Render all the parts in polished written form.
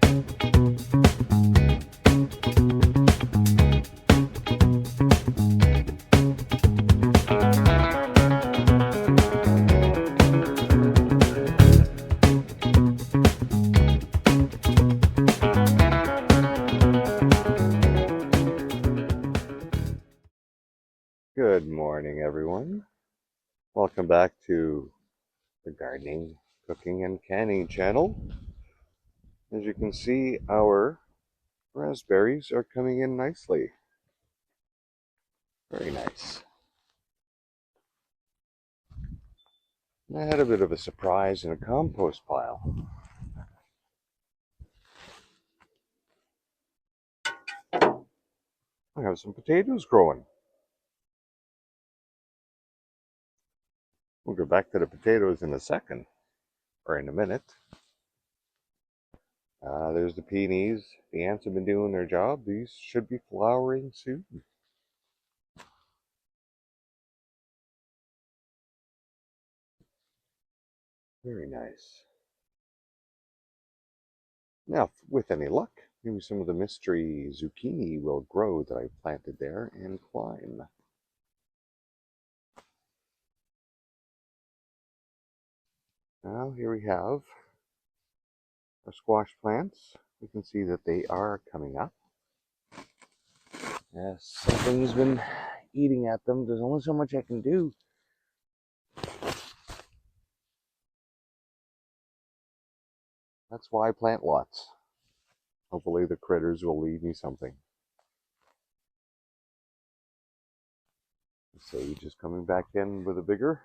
Good morning, everyone. Welcome back to the Gardening, Cooking, and Canning channel. As you can see, our raspberries are coming in nicely. Very nice. And I had a bit of a surprise in a compost pile. I have some potatoes growing. We'll go back to the potatoes in a second, or in a minute. There's the peonies. The ants have been doing their job. These should be flowering soon. Very nice. Now, with any luck, maybe some of the mystery zucchini will grow that I planted there and climb. Now, here we have our squash plants. We can see that they are coming up. Yes, something's been eating at them. There's only so much I can do. That's why I plant lots. Hopefully the critters will leave me something. The sage is coming back in with a bigger.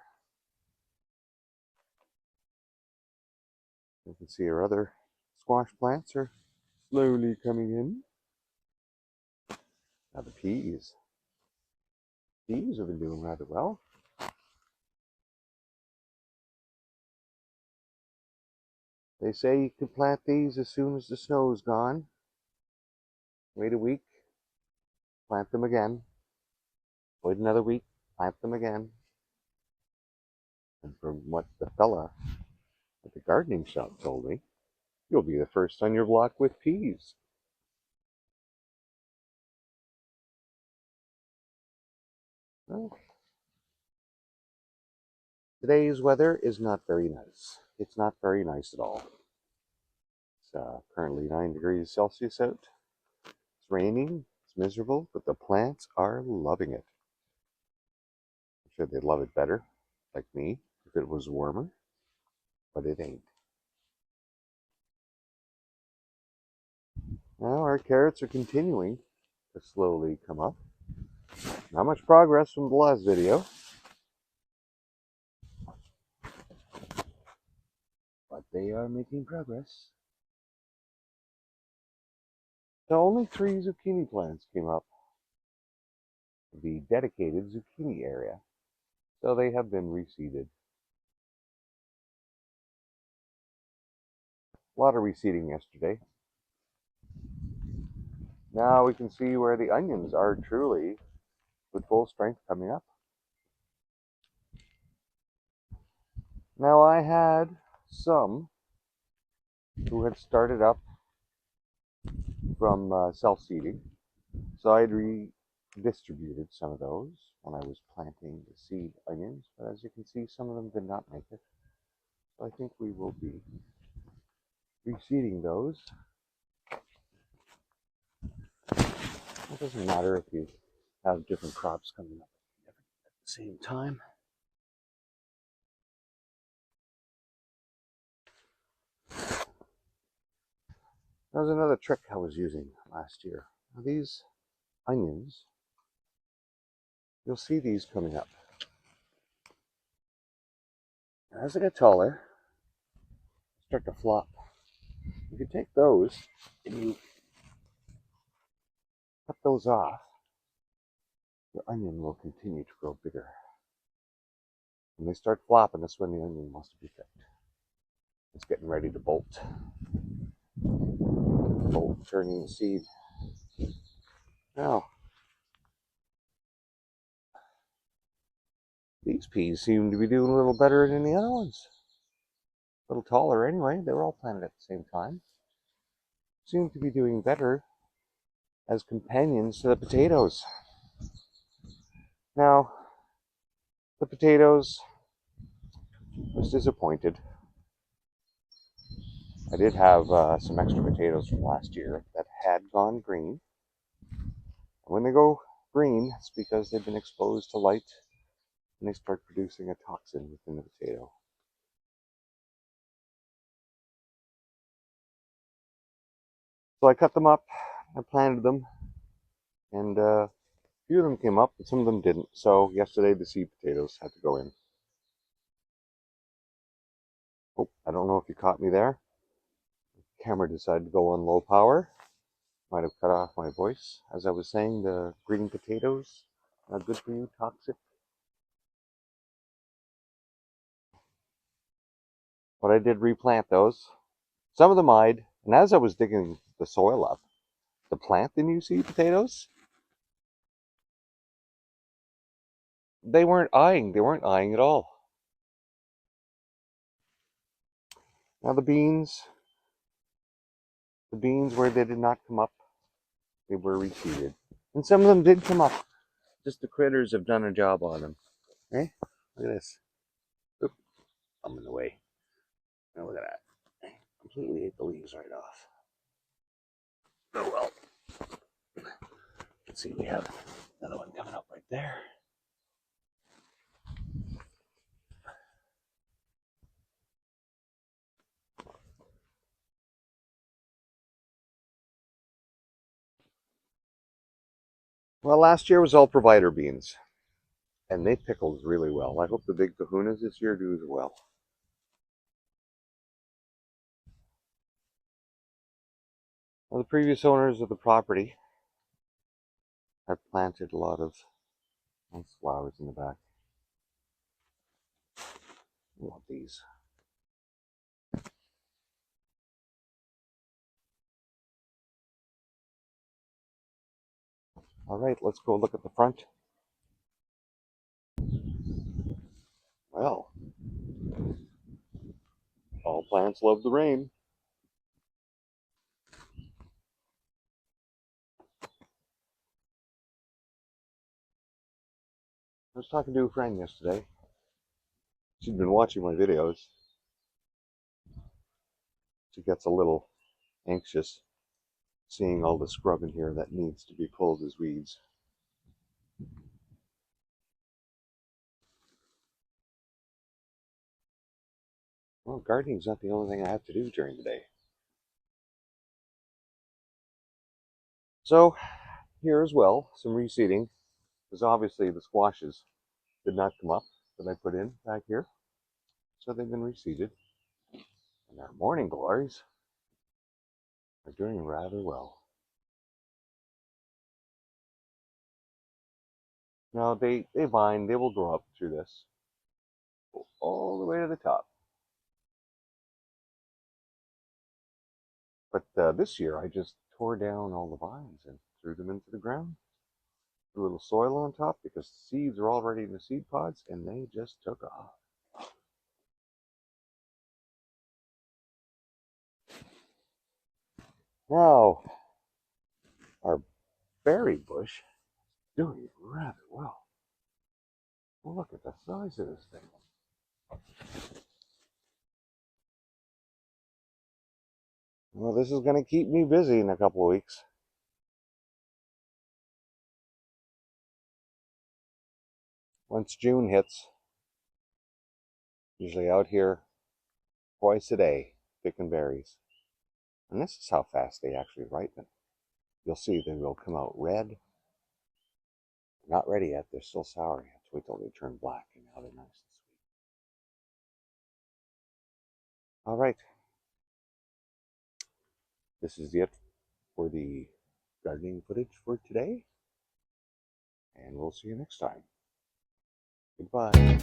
You can see our other squash plants are slowly coming in. Now the peas. Peas have been doing rather well. They say you can plant these as soon as the snow's gone. Wait a week, plant them again. Wait another week, plant them again. And from what the fella at the gardening shop told me, you'll be the first on your block with peas. Well, today's weather is not very nice. It's not very nice at all. It's currently 9 degrees Celsius out. It's raining, it's miserable, but the plants are loving it. I'm sure they'd love it better, like me, if it was warmer, but it ain't. Now our carrots are continuing to slowly come up. Not much progress from the last video, but they are making progress. So only 3 zucchini plants came up, the dedicated zucchini area, so they have been reseeded. A lot of reseeding yesterday. Now we can see where the onions are truly with full strength coming up. Now I had some who had started up from self-seeding, so I had redistributed some of those when I was planting the seed onions, but as you can see, some of them did not make it. So I think we will be reseeding those. It doesn't matter if you have different crops coming up at the same time. That was another trick I was using last year. Now these onions, you'll see these coming up. And as they get taller, start to flop. You can take those and you cut those off. Your onion will continue to grow bigger. When they start flopping, that's when the onion wants to be picked. It's getting ready to bolt. Bolt turning the seed. Now, these peas seem to be doing a little better than the other ones. A little taller anyway. They were all planted at the same time. seem to be doing better as companions to the potatoes. Now, the potatoes, I was disappointed. I did have some extra potatoes from last year that had gone green. When they go green, it's because they've been exposed to light and they start producing a toxin within the potato. So I cut them up, I planted them, and a few of them came up, but some of them didn't. So yesterday the seed potatoes had to go in. Oh, I don't know if you caught me there. The camera decided to go on low power. Might have cut off my voice. As I was saying, the green potatoes are good for you, toxic. But I did replant those. Some of them eyed, and as I was digging the soil up to plant the new seed potatoes, they weren't eyeing. They weren't eyeing at all. Now the beans where they did not come up, they were reseeded. And some of them did come up. Just the critters have done a job on them. Hey, look at this. Oop, I'm in the way. Now look at that. Completely ate the leaves right off. Oh well. Let's see, we have another one coming up right there. Well, last year was all provider beans, and they pickled really well. I hope the big kahunas this year do as well. Well, the previous owners of the property have planted a lot of nice flowers in the back. I want these. All right, let's go look at the front. Well, all plants love the rain. I was talking to a friend yesterday. She'd been watching my videos. She gets a little anxious seeing all the scrub in here that needs to be pulled as weeds. Well, gardening's not the only thing I have to do during the day. So, here as well, some reseeding, because obviously the squashes did not come up that I put in back here. So they've been reseeded. And our morning glories are doing rather well. Now they vine, they will grow up through this, all the way to the top. But this year I just tore down all the vines and threw them into the ground. Put a little soil on top because the seeds are already in the seed pods and they just took off. Now, our berry bush is doing rather well. Well, look at the size of this thing. Well, this is going to keep me busy in a couple of weeks. Once June hits, usually out here twice a day picking berries. And this is how fast they actually ripen. You'll see they will come out red. Not ready yet, they're still sour. You have to wait till they turn black, and now they're nice and sweet. All right. This is it for the gardening footage for today. And we'll see you next time. Goodbye.